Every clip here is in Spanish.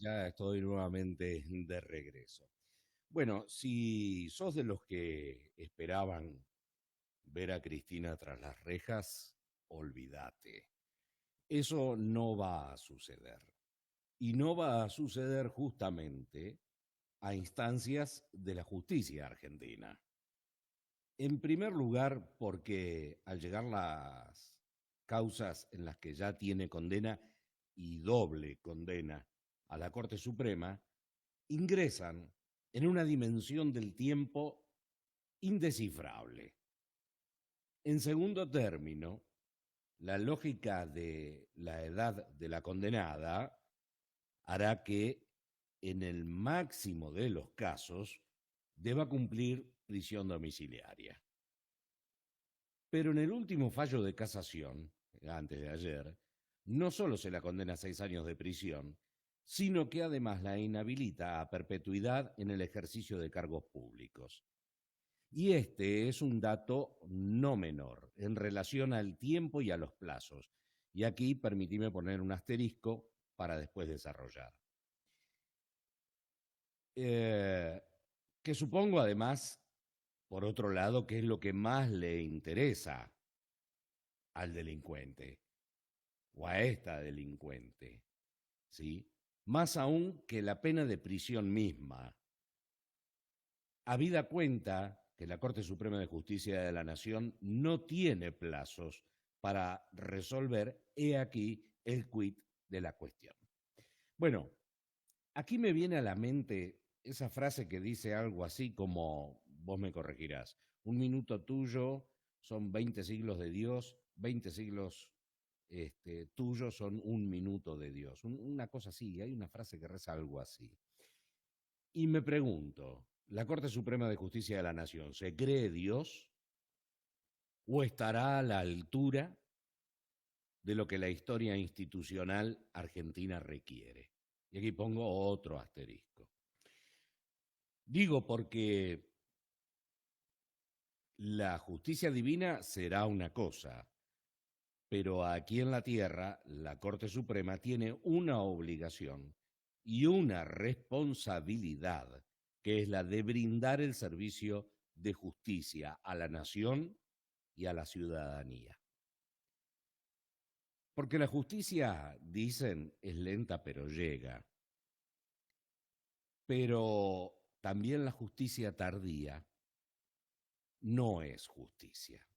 ya estoy nuevamente de regreso. Bueno, si sos de los que esperaban ver a Cristina tras las rejas, olvídate. Eso no va a suceder. Y no va a suceder justamente a instancias de la justicia argentina. En primer lugar, porque al llegar las causas en las que ya tiene condena y doble condena a la Corte Suprema, ingresan en una dimensión del tiempo indescifrable. En segundo término, la lógica de la edad de la condenada hará que, en el máximo de los casos, deba cumplir prisión domiciliaria. Pero en el último fallo de casación, antes de ayer, no solo se la condena a 6 años de prisión, sino que además la inhabilita a perpetuidad en el ejercicio de cargos públicos. Y este es un dato no menor en relación al tiempo y a los plazos. Y aquí permitime poner un asterisco para después desarrollar. Eh, que supongo además, por otro lado, que es lo que más le interesa al delincuente o a esta delincuente, ¿sí? Más aún que la pena de prisión misma. Habida cuenta que la Corte Suprema de Justicia de la Nación no tiene plazos para resolver, he aquí el quid de la cuestión. Bueno, aquí me viene a la mente esa frase que dice algo así como, vos me corregirás, un minuto tuyo son 20 siglos de Dios, 20 siglos tuyos son un minuto de Dios. Una cosa así, hay una frase que reza algo así. Y me pregunto, ¿la Corte Suprema de Justicia de la Nación se cree Dios o estará a la altura de lo que la historia institucional argentina requiere? Y aquí pongo otro asterisco. Digo porque la justicia divina será una cosa, pero aquí en la tierra la Corte Suprema tiene una obligación y una responsabilidad, que es la de brindar el servicio de justicia a la nación y a la ciudadanía. Porque la justicia, dicen, es lenta pero llega, pero también la justicia tardía no es justicia.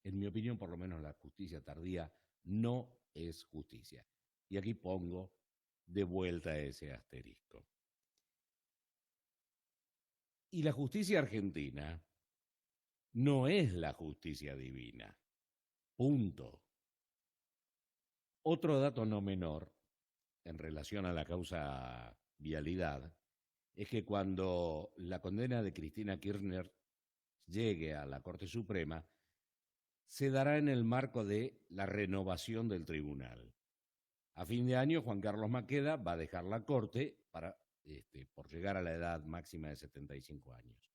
En mi opinión, por lo menos la justicia tardía no es justicia. Y aquí pongo de vuelta ese asterisco. Y la justicia argentina no es la justicia divina. Punto. Otro dato no menor en relación a la causa vialidad es que cuando la condena de Cristina Kirchner llegue a la Corte Suprema, se dará en el marco de la renovación del tribunal. A fin de año, Juan Carlos Maqueda va a dejar la Corte por llegar a la edad máxima de 75 años.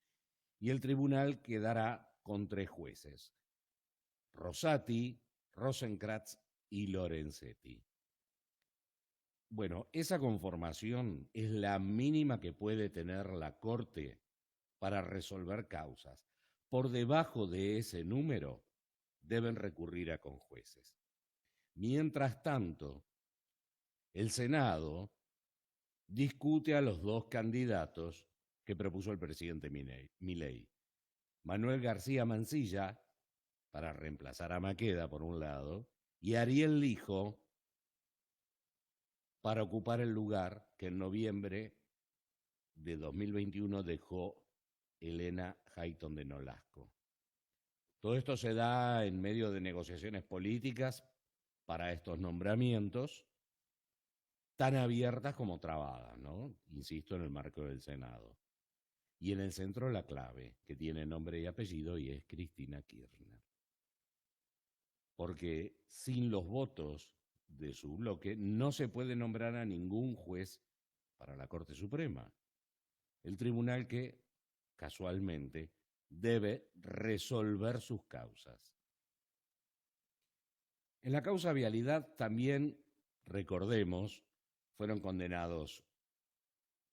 Y el tribunal quedará con 3 jueces: Rosati, Rosenkrantz y Lorenzetti. Bueno, esa conformación es la mínima que puede tener la Corte para resolver causas. Por debajo de ese número deben recurrir a conjueces. Mientras tanto, el Senado discute a los 2 candidatos que propuso el presidente Milei. Manuel García Mansilla, para reemplazar a Maqueda por un lado, y Ariel Lijo, para ocupar el lugar que en noviembre de 2021 dejó Elena Hayton de Nolasco. Todo esto se da en medio de negociaciones políticas para estos nombramientos, tan abiertas como trabadas, ¿no? Insisto, en el marco del Senado. Y en el centro la clave, que tiene nombre y apellido, y es Cristina Kirchner. Porque sin los votos de su bloque no se puede nombrar a ningún juez para la Corte Suprema, el tribunal que, casualmente, debe resolver sus causas. En la causa vialidad también, recordemos, fueron condenados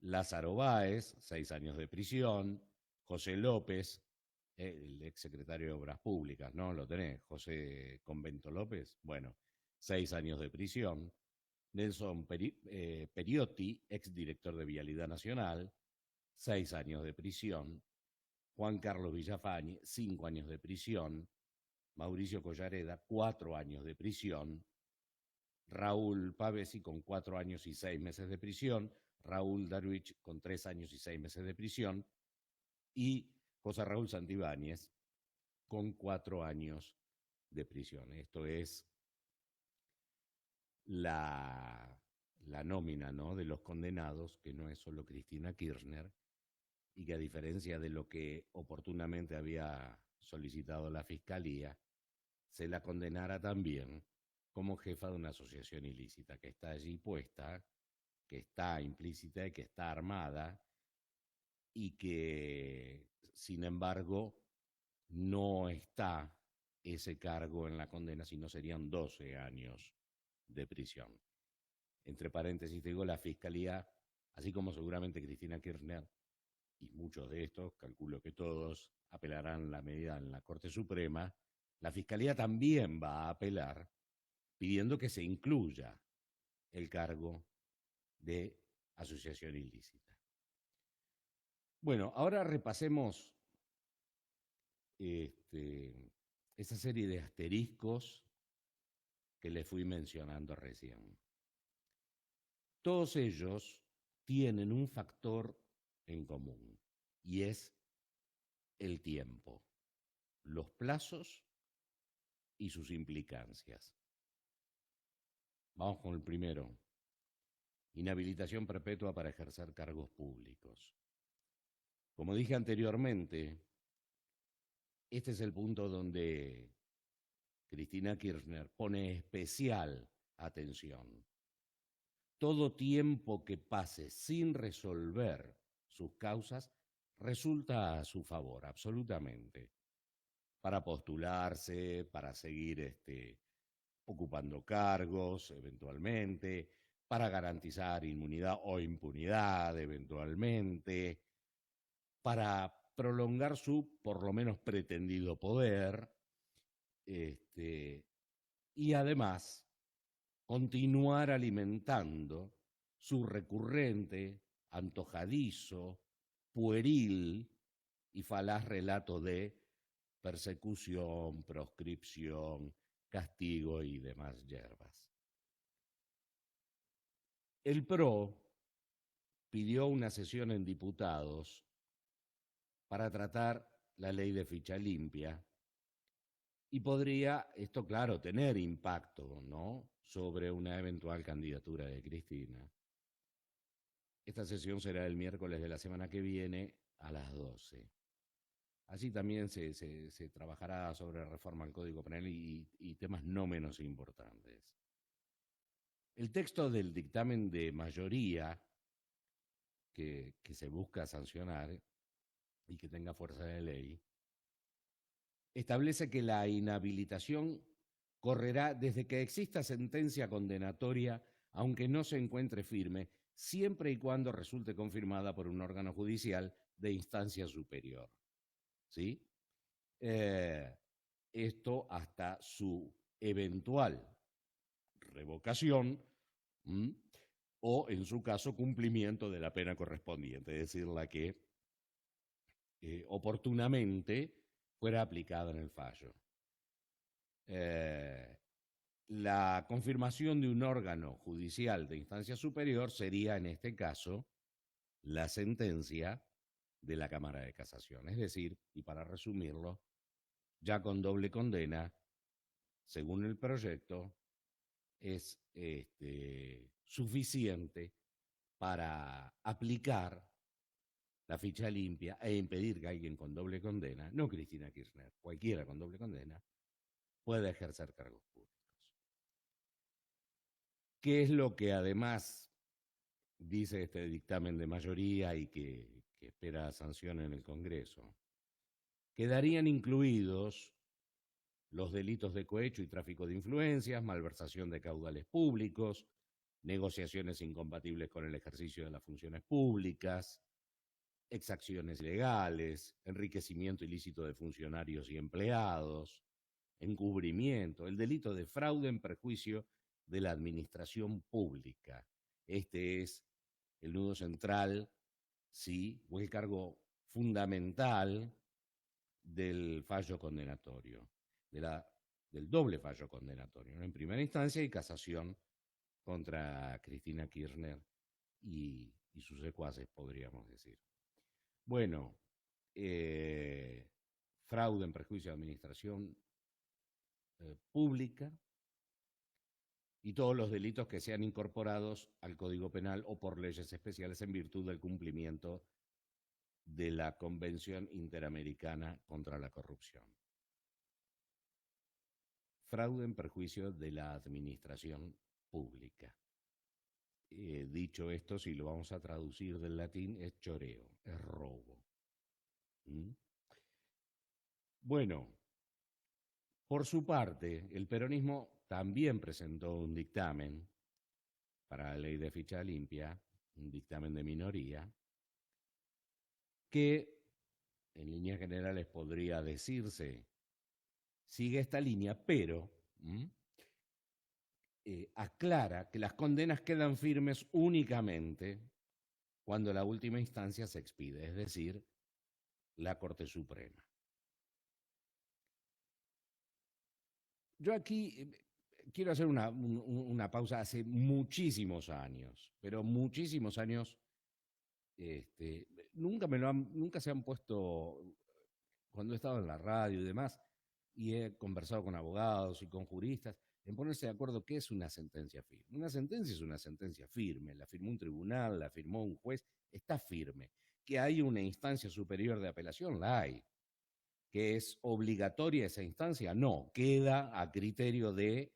Lázaro Báez, 6 años de prisión. José López, el exsecretario de Obras Públicas, ¿no? Lo tenés, José Convento López. Bueno, 6 años de prisión. Nelson Periotti, exdirector de Vialidad Nacional, 6 años de prisión. Juan Carlos Villafañe, 5 años de prisión. Mauricio Collareda, 4 años de prisión. Raúl Pavesi con 4 años y 6 meses de prisión. Raúl Darwich con 3 años y 6 meses de prisión. Y José Raúl Santibáñez con 4 años de prisión. Esto es la nómina, ¿no?, de los condenados, que no es solo Cristina Kirchner, y que a diferencia de lo que oportunamente había solicitado la Fiscalía, se la condenara también como jefa de una asociación ilícita que está allí puesta, que está implícita y que está armada, y que, sin embargo, no está ese cargo en la condena, sino serían 12 años de prisión. Entre paréntesis, te digo, la Fiscalía, así como seguramente Cristina Kirchner, y muchos de estos, calculo que todos, apelarán la medida en la Corte Suprema, la Fiscalía también va a apelar pidiendo que se incluya el cargo de asociación ilícita. Bueno, ahora repasemos esa serie de asteriscos que les fui mencionando recién. Todos ellos tienen un factor en común, y es el tiempo, los plazos y sus implicancias. Vamos con el primero: inhabilitación perpetua para ejercer cargos públicos. Como dije anteriormente, este es el punto donde Cristina Kirchner pone especial atención. Todo tiempo que pase sin resolver sus causas resulta a su favor, absolutamente, para postularse, para seguir ocupando cargos eventualmente, para garantizar inmunidad o impunidad eventualmente, para prolongar su por lo menos pretendido poder, y además continuar alimentando su recurrente, antojadizo, pueril y falaz relato de persecución, proscripción, castigo y demás hierbas. El PRO pidió una sesión en diputados para tratar la ley de ficha limpia, y podría esto, claro, tener impacto, ¿no?, sobre una eventual candidatura de Cristina. Esta sesión será el miércoles de la semana que viene a las 12. Allí también se trabajará sobre reforma al Código Penal y temas no menos importantes. El texto del dictamen de mayoría que se busca sancionar y que tenga fuerza de ley establece que la inhabilitación correrá desde que exista sentencia condenatoria, aunque no se encuentre firme, siempre y cuando resulte confirmada por un órgano judicial de instancia superior. ¿Sí? Esto hasta su eventual revocación, o, en su caso, cumplimiento de la pena correspondiente, es decir, la que oportunamente fuera aplicada en el fallo. La confirmación de un órgano judicial de instancia superior sería, en este caso, la sentencia de la Cámara de Casación. Es decir, y para resumirlo, ya con doble condena, según el proyecto, es suficiente para aplicar la ficha limpia e impedir que alguien con doble condena, no Cristina Kirchner, cualquiera con doble condena, pueda ejercer cargos públicos. ¿Qué es lo que además dice este dictamen de mayoría y que espera sanción en el Congreso? Quedarían incluidos los delitos de cohecho y tráfico de influencias, malversación de caudales públicos, negociaciones incompatibles con el ejercicio de las funciones públicas, exacciones ilegales, enriquecimiento ilícito de funcionarios y empleados, encubrimiento, el delito de fraude en perjuicio de la administración pública. Este es el nudo central, sí, o el cargo fundamental del fallo condenatorio, del doble fallo condenatorio, ¿no? En primera instancia y casación contra Cristina Kirchner y sus secuaces, podríamos decir. Bueno, fraude en perjuicio de administración pública y todos los delitos que sean incorporados al Código Penal o por leyes especiales en virtud del cumplimiento de la Convención Interamericana contra la Corrupción. Fraude en perjuicio de la administración pública. Dicho esto, si lo vamos a traducir del latín, es choreo, es robo. ¿Mm? Bueno, por su parte, el peronismo también presentó un dictamen para la ley de ficha limpia, un dictamen de minoría, que en líneas generales podría decirse, sigue esta línea, pero aclara que las condenas quedan firmes únicamente cuando la última instancia se expide, es decir, la Corte Suprema. Yo aquí quiero hacer una pausa. Hace muchísimos años, pero muchísimos años, nunca se han puesto, cuando he estado en la radio y demás, y he conversado con abogados y con juristas, en ponerse de acuerdo qué es una sentencia firme. Una sentencia es una sentencia firme, la firmó un tribunal, la firmó un juez, está firme. Que hay una instancia superior de apelación, la hay. ¿Que es obligatoria esa instancia? No, queda a criterio de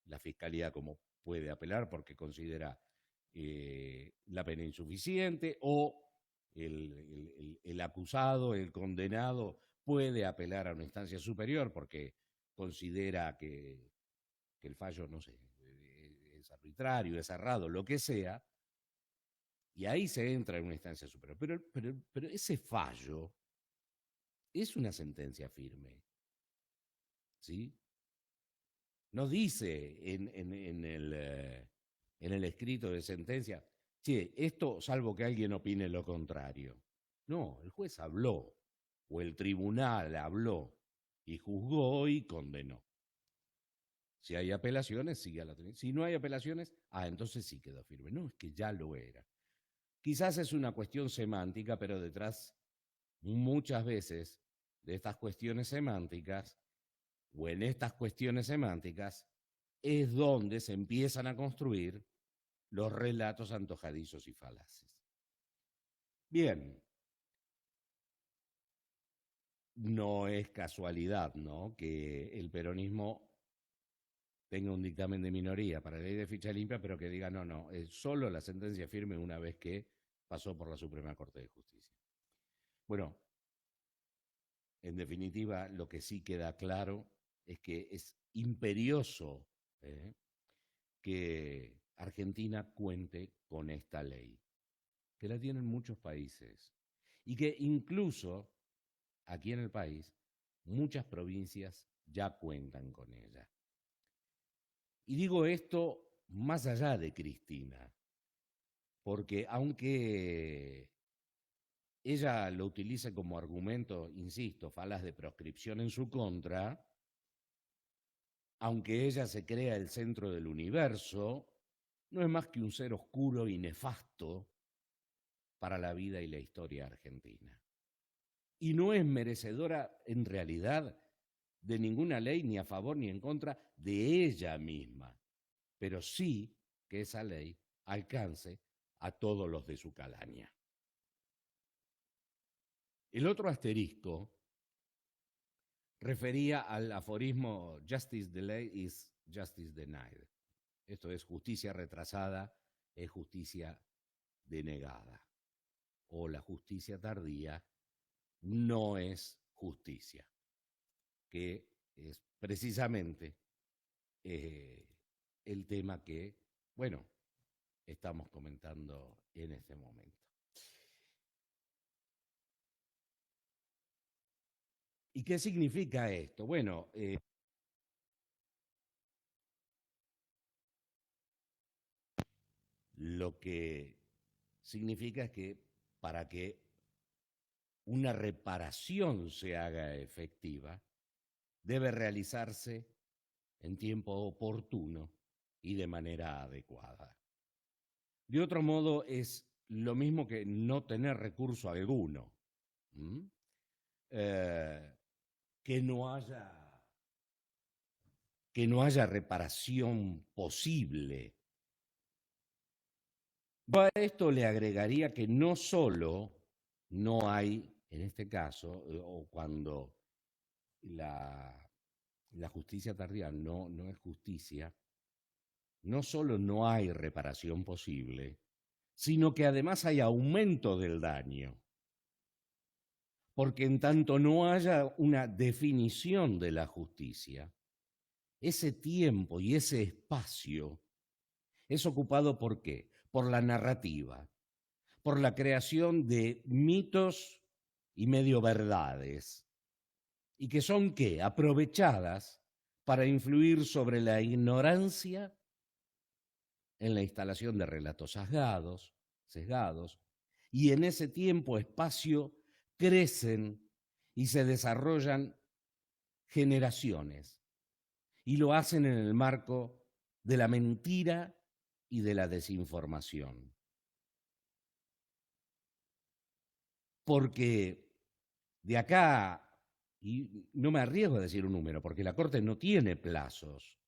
la Fiscalía como puede apelar porque considera la pena insuficiente o el acusado, el condenado, puede apelar a una instancia superior porque considera que el fallo, no sé, es arbitrario, es errado, lo que sea, y ahí se entra en una instancia superior. Pero ese fallo es una sentencia firme, ¿sí? No dice en el escrito de sentencia, che, esto salvo que alguien opine lo contrario. No, el juez habló, o el tribunal habló, y juzgó y condenó. Si hay apelaciones, sigue a la tenencia. Si no hay apelaciones, entonces sí quedó firme. No, es que ya lo era. Quizás es una cuestión semántica, pero detrás, muchas veces, de estas cuestiones semánticas, o en estas cuestiones semánticas, es donde se empiezan a construir los relatos antojadizos y falaces. Bien, no es casualidad, ¿no?, que el peronismo tenga un dictamen de minoría para la ley de ficha limpia, pero que diga, no, es solo la sentencia firme una vez que pasó por la Suprema Corte de Justicia. Bueno, en definitiva, lo que sí queda claro es que es imperioso que Argentina cuente con esta ley, que la tienen muchos países y que incluso aquí en el país muchas provincias ya cuentan con ella. Y digo esto más allá de Cristina, porque aunque ella lo utilice como argumento, insisto, falaz de proscripción en su contra, aunque ella se crea el centro del universo, no es más que un ser oscuro y nefasto para la vida y la historia argentina. Y no es merecedora, en realidad, de ninguna ley ni a favor ni en contra de ella misma, pero sí que esa ley alcance a todos los de su calaña. El otro asterisco refería al aforismo "Justice delayed is justice denied". Esto es, justicia retrasada es justicia denegada. O la justicia tardía no es justicia, que es precisamente el tema que, bueno, estamos comentando en este momento. ¿Y qué significa esto? Bueno, lo que significa es que para que una reparación se haga efectiva, debe realizarse en tiempo oportuno y de manera adecuada. De otro modo, es lo mismo que no tener recurso alguno. ¿Mm? Eh, que no haya que no haya reparación posible. A esto le agregaría que no solo no hay, en este caso, o cuando la, la justicia tardía no es justicia, no solo no hay reparación posible, sino que además hay aumento del daño. Porque en tanto no haya una definición de la justicia, ese tiempo y ese espacio es ocupado ¿por qué? Por la narrativa, por la creación de mitos y medio verdades, y que son ¿qué? Aprovechadas para influir sobre la ignorancia en la instalación de relatos sesgados, y en ese tiempo, espacio, crecen y se desarrollan generaciones, y lo hacen en el marco de la mentira y de la desinformación. Porque de acá, y no me arriesgo a decir un número, porque la Corte no tiene plazos,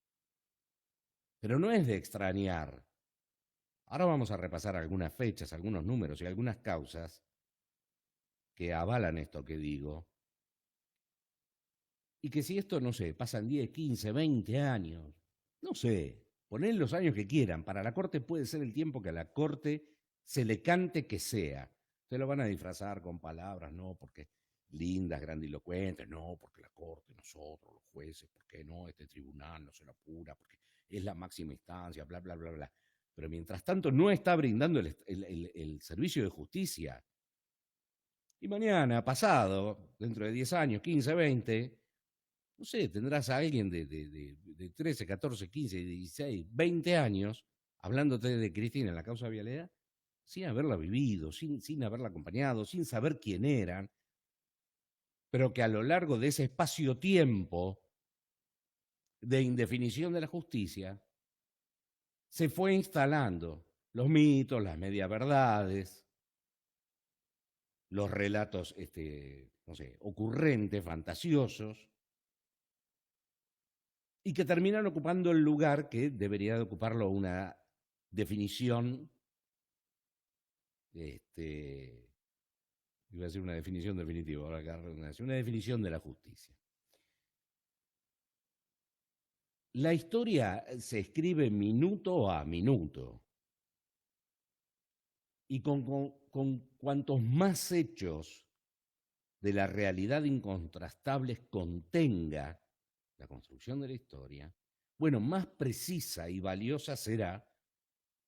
pero no es de extrañar. Ahora vamos a repasar algunas fechas, algunos números y algunas causas que avalan esto que digo, y que si esto, no sé, pasan 10, 15, 20 años, no sé, ponen los años que quieran, para la Corte puede ser el tiempo que a la Corte se le cante que sea. Se lo van a disfrazar con palabras, no, porque lindas, grandilocuentes, no, porque la Corte, nosotros, los jueces, porque no, este tribunal no se lo apura, porque es la máxima instancia, bla, bla, bla, bla. Pero mientras tanto no está brindando el servicio de justicia. Y mañana, pasado, dentro de 10 años, 15, 20, no sé, tendrás a alguien de 13, 14, 15, 16, 20 años hablándote de Cristina en la causa Vialea, sin haberla vivido, sin haberla acompañado, sin saber quién eran, pero que a lo largo de ese espacio-tiempo de indefinición de la justicia se fue instalando los mitos, las mediaverdades, los relatos, no sé, ocurrentes, fantasiosos, y que terminan ocupando el lugar que debería de ocuparlo una definición, iba a decir una definición definitiva, una definición de la justicia. La historia se escribe minuto a minuto, y con cuantos más hechos de la realidad incontrastables contenga la construcción de la historia, bueno, más precisa y valiosa será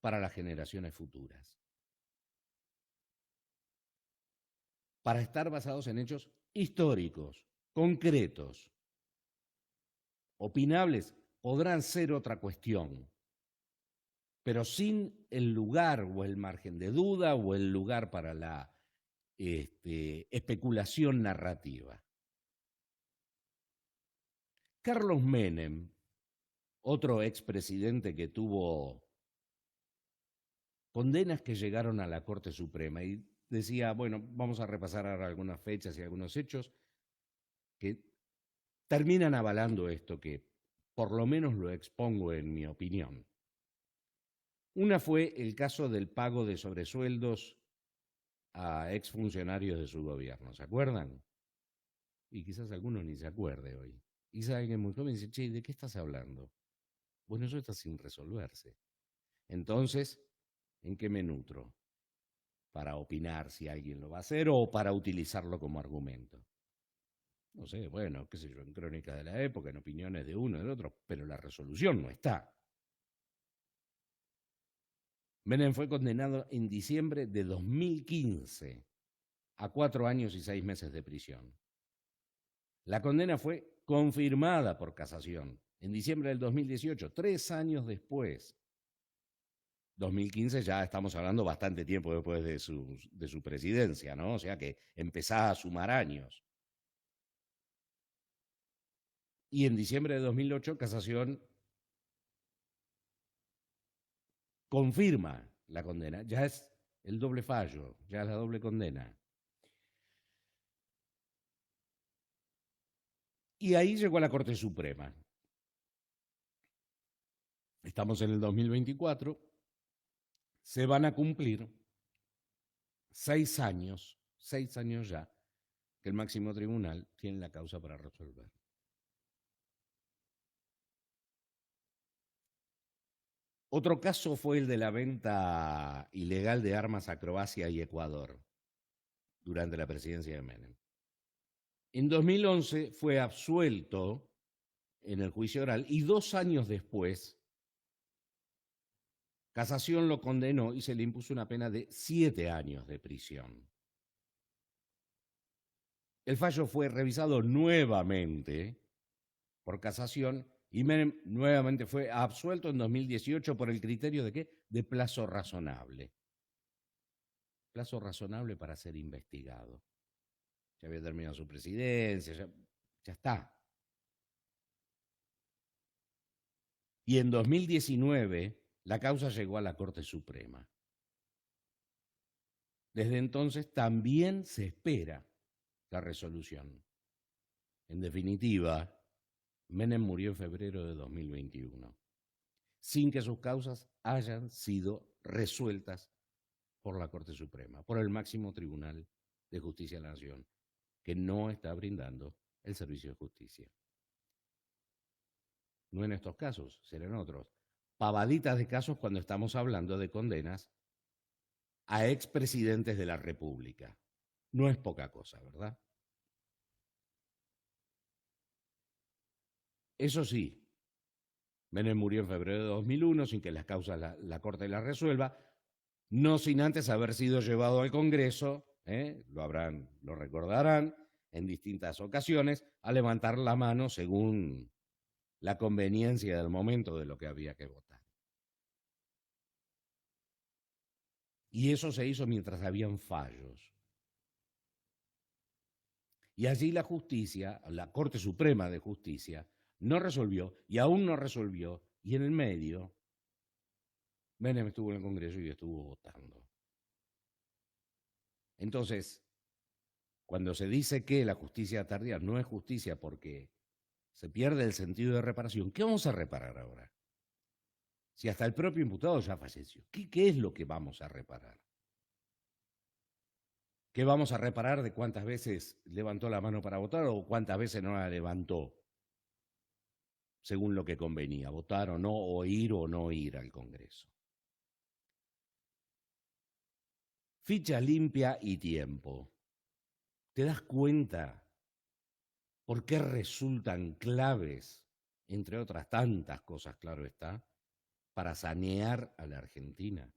para las generaciones futuras. Para estar basados en hechos históricos, concretos, opinables, podrán ser otra cuestión, pero sin el lugar o el margen de duda o el lugar para la especulación narrativa. Carlos Menem, otro expresidente que tuvo condenas que llegaron a la Corte Suprema, y decía, bueno, vamos a repasar ahora algunas fechas y algunos hechos que terminan avalando esto que por lo menos lo expongo en mi opinión. Una fue el caso del pago de sobresueldos a exfuncionarios de su gobierno, ¿se acuerdan? Y quizás algunos ni se acuerde hoy. Y alguien muy joven dice, che, ¿de qué estás hablando? Bueno, eso está sin resolverse. Entonces, ¿en qué me nutro? Para opinar si alguien lo va a hacer o para utilizarlo como argumento. No sé, bueno, qué sé yo, en crónicas de la época, en opiniones de uno y del otro, pero la resolución no está. Menem fue condenado en diciembre de 2015 a 4 años y 6 meses de prisión. La condena fue confirmada por casación en diciembre del 2018, 3 años después. 2015 ya estamos hablando bastante tiempo después de su presidencia, ¿no? O sea que empezaba a sumar años. Y en diciembre de 2008, casación confirma la condena. Ya es el doble fallo, ya es la doble condena. Y ahí llegó a la Corte Suprema. Estamos en el 2024. Se van a cumplir 6 años ya, que el máximo tribunal tiene la causa para resolver. Otro caso fue el de la venta ilegal de armas a Croacia y Ecuador durante la presidencia de Menem. En 2011 fue absuelto en el juicio oral y 2 años después, casación lo condenó y se le impuso una pena de 7 años de prisión. El fallo fue revisado nuevamente por casación y Menem nuevamente fue absuelto en 2018 por el criterio de ¿qué? De plazo razonable. Plazo razonable para ser investigado. Ya había terminado su presidencia, ya está. Y en 2019 la causa llegó a la Corte Suprema. Desde entonces también se espera la resolución. En definitiva, Menem murió en febrero de 2021, sin que sus causas hayan sido resueltas por la Corte Suprema, por el máximo Tribunal de Justicia de la Nación, que no está brindando el servicio de justicia. No en estos casos, serán otros. Pavaditas de casos cuando estamos hablando de condenas a expresidentes de la República. No es poca cosa, ¿verdad? Eso sí, Menem murió en febrero de 2001 sin que las causas la Corte las resuelva, no sin antes haber sido llevado al Congreso, lo recordarán, en distintas ocasiones, a levantar la mano según la conveniencia del momento de lo que había que votar. Y eso se hizo mientras habían fallos. Y allí la justicia, la Corte Suprema de Justicia, no resolvió y aún no resolvió, y en el medio, Menem estuvo en el Congreso y estuvo votando. Entonces, cuando se dice que la justicia tardía no es justicia porque se pierde el sentido de reparación, ¿qué vamos a reparar ahora? Si hasta el propio imputado ya falleció, ¿qué es lo que vamos a reparar? ¿Qué vamos a reparar de cuántas veces levantó la mano para votar o cuántas veces no la levantó? Según lo que convenía, votar o no ir al Congreso. Ficha limpia y tiempo. ¿Te das cuenta por qué resultan claves, entre otras tantas cosas, claro está, para sanear a la Argentina?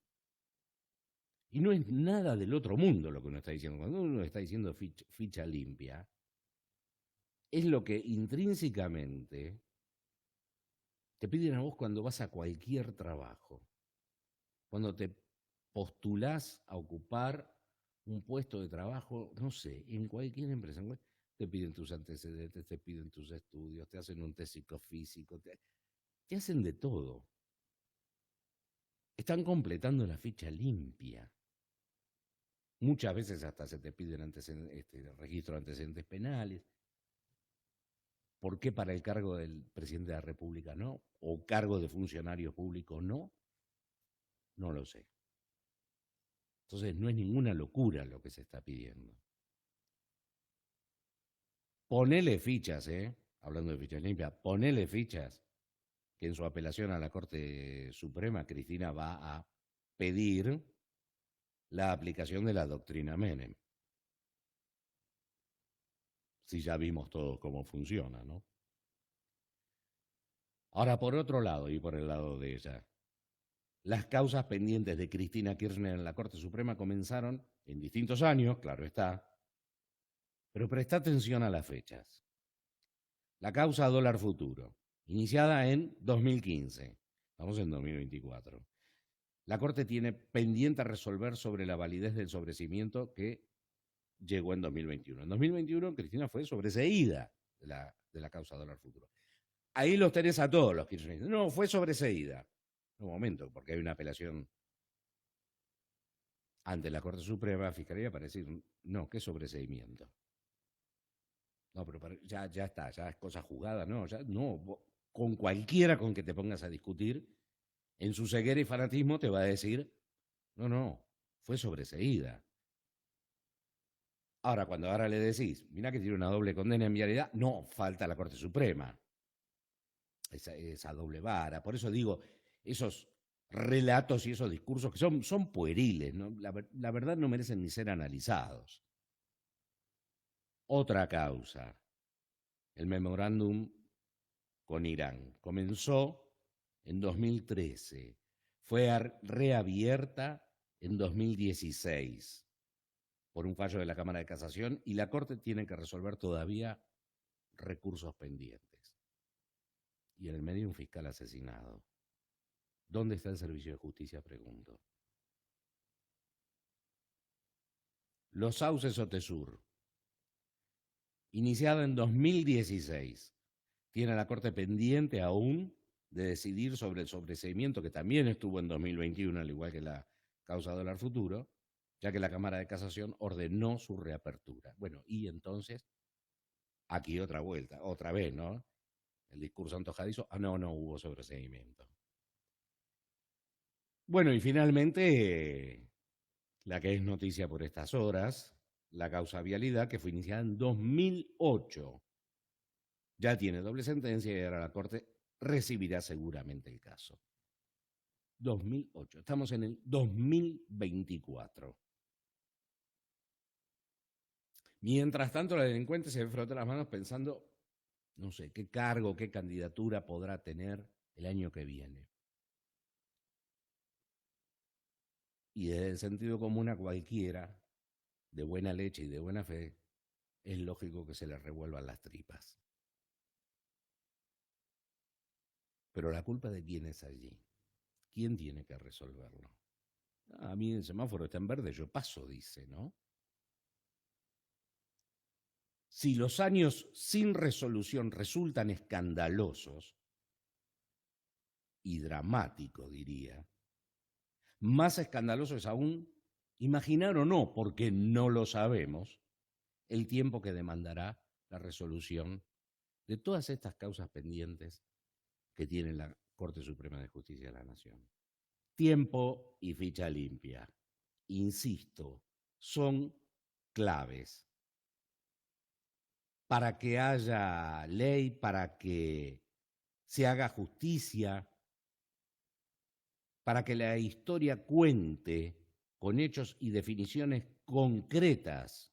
Y no es nada del otro mundo lo que uno está diciendo. Cuando uno está diciendo ficha limpia, es lo que intrínsecamente te piden a vos cuando vas a cualquier trabajo. Cuando te postulás a ocupar un puesto de trabajo, no sé, en cualquier empresa, te piden tus antecedentes, te piden tus estudios, te hacen un test psicofísico, te hacen de todo. Están completando la ficha limpia. Muchas veces hasta se te piden registro de antecedentes penales. ¿Por qué para el cargo del presidente de la República no? ¿O cargo de funcionario público no? No lo sé. Entonces no es ninguna locura lo que se está pidiendo. Ponele fichas, hablando de fichas limpias, ponele fichas que en su apelación a la Corte Suprema Cristina va a pedir la aplicación de la doctrina Menem. Si ya vimos todos cómo funciona, ¿no? Ahora, por otro lado, y por el lado de ella, Las causas pendientes de Cristina Kirchner en la Corte Suprema comenzaron en distintos años, claro está, pero presta atención a las fechas. La causa dólar futuro, iniciada en 2015, estamos en 2024. La Corte tiene pendiente a resolver sobre la validez del sobreseimiento que llegó en 2021. En 2021 Cristina fue sobreseída de la causa dólar futuro. Ahí los tenés a todos los kirchneristas. No, fue sobreseída. Un momento, porque hay una apelación ante la Corte Suprema, Fiscalía, para decir, no, ¿qué sobreseimiento? No, pero ya está, ya es cosa jugada, no, ya no. Con cualquiera con que te pongas a discutir, en su ceguera y fanatismo te va a decir, no, fue sobreseída. Ahora, cuando ahora le decís, mira que tiene una doble condena en vialidad, no, falta la Corte Suprema. Esa doble vara. Por eso digo, esos relatos y esos discursos que son pueriles, ¿no? La verdad no merecen ni ser analizados. Otra causa, el memorándum con Irán. Comenzó en 2013, fue reabierta en 2016 por un fallo de la Cámara de Casación y la Corte tiene que resolver todavía recursos pendientes. Y en el medio un fiscal asesinado. ¿Dónde está el servicio de justicia? Pregunto. Los Sauces Otesur, iniciada en 2016, tiene la Corte pendiente aún de decidir sobre el sobreseimiento, que también estuvo en 2021, al igual que la causa dólar futuro, ya que la Cámara de Casación ordenó su reapertura. Bueno, y entonces, aquí otra vuelta, otra vez, ¿no? El discurso antojadizo, no hubo sobreseimiento. Bueno, y finalmente, la que es noticia por estas horas, la causa vialidad, que fue iniciada en 2008. Ya tiene doble sentencia y ahora la Corte recibirá seguramente el caso. 2008, estamos en el 2024. Mientras tanto, la delincuente se frota las manos pensando, no sé, qué cargo, qué candidatura podrá tener el año que viene. Y desde el sentido común a cualquiera, de buena leche y de buena fe, es lógico que se le revuelvan las tripas. Pero la culpa de quién es allí. ¿Quién tiene que resolverlo? A mí el semáforo está en verde, yo paso, dice, ¿no? Si los años sin resolución resultan escandalosos y dramáticos, diría, más escandaloso es aún imaginar o no, porque no lo sabemos, el tiempo que demandará la resolución de todas estas causas pendientes que tiene la Corte Suprema de Justicia de la Nación. Tiempo y ficha limpia, insisto, son claves para que haya ley, para que se haga justicia, para que la historia cuente con hechos y definiciones concretas.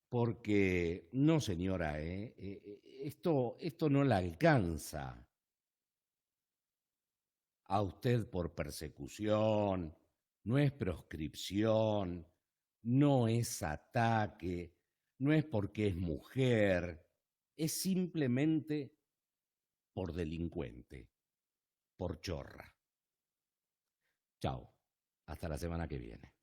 Porque, no señora, esto no la alcanza a usted por persecución, no es proscripción, no es ataque, no es porque es mujer, es simplemente por delincuente, por chorra. Chao, hasta la semana que viene.